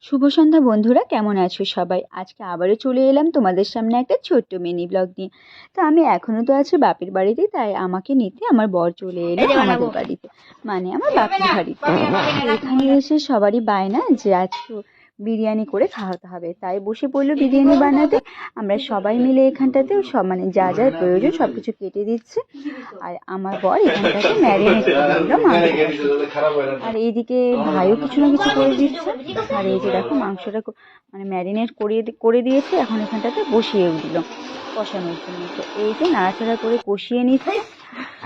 শুভ সন্ধ্যা বন্ধুরা, কেমন আছো সবাই? আজকে আবারও চলে এলাম তোমাদের সামনে একটা ছোট্ট মিনি ব্লগ নিয়ে। তো আমি এখনো তো আছি বাপের বাড়িতে, তাই আমাকে নিতে আমার বর চলে এলো আমাদের বাড়িতে, মানে আমার বাপের বাড়িতে। এখানে এসে সবারই বায়না যে আজকে বিরিয়ানি করে খাওয়াতে হবে, তাই বসে পড়লো বিরিয়ানি বানাতে। আমরা সবাই মিলে এখানটাতে সব মানে যা যা প্রয়োজন সব কিছু কেটে দিচ্ছে, আর আমার বর এখানটাতে ম্যারিনেট করে দিল মাংসটাকে। আর এইদিকে ভাইও কিছু না কিছু করে দিচ্ছে। আর এই যে দেখো মাংসটা মানে ম্যারিনেট করে দিয়েছে, এখন এখানটাতে বসিয়ে দিল কষানোর জন্য। তো এই যে নাড়াচাড়া করে কষিয়ে নিচ্ছে।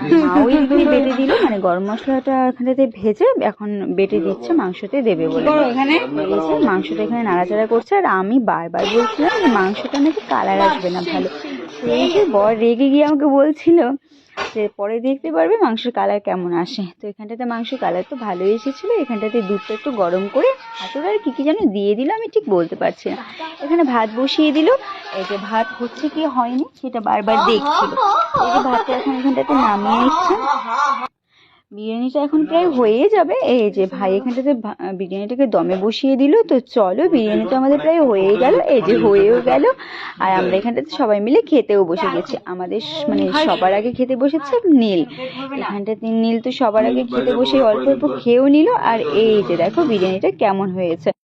আর মাও এদিকে বেটে দিল, মানে গরম মশলাটা এখানটাতে ভেজে এখন বেটে দিচ্ছে মাংসতে দেবে বলে। এখানে এই যে মাংসটা এখানে নাড়াচাড়া করছে, আর আমি বারবার বলছিলাম যে মাংসটা নাকি কালার আসবে না ভালো। তো এই যে বর রেগে গিয়ে আমাকে বলছিল যে পরে দেখতে পারবে মাংসের কালার কেমন আসে। তো এখানটাতে মাংসের কালার তো ভালোই এসেছিলো। এখানটাতে দুধটা একটু গরম করে হাতুড় আর কী যেন দিয়ে দিল, আমি ঠিক বলতে পারছি না। এখানে ভাত বসিয়ে দিল। এই যে ভাত হচ্ছে কি হয়নি সেটা বারবার দেখছিল। এই যে ভাতটা এখন এখানটাতে নামিয়ে নিচ্ছে। বিরিয়ানিটা এখন প্রায় হয়ে যাবে। এই যে ভাই এখানটাতে বিরিয়ানিটাকে দমে বসিয়ে দিল। তো চলো, বিরিয়ানি তো আমাদের প্রায় হয়ে গেল, এই যে হয়েও গেল। আর আমরা এখানটাতে সবাই মিলে খেতেও বসে গেছি। আমাদের মানে সবার আগে খেতে বসেছে নীল। এখানটাতে নীল তো সবার আগে খেতে বসে অল্প অল্প খেয়েও নিল। আর এই যে দেখো বিরিয়ানিটা কেমন হয়েছে।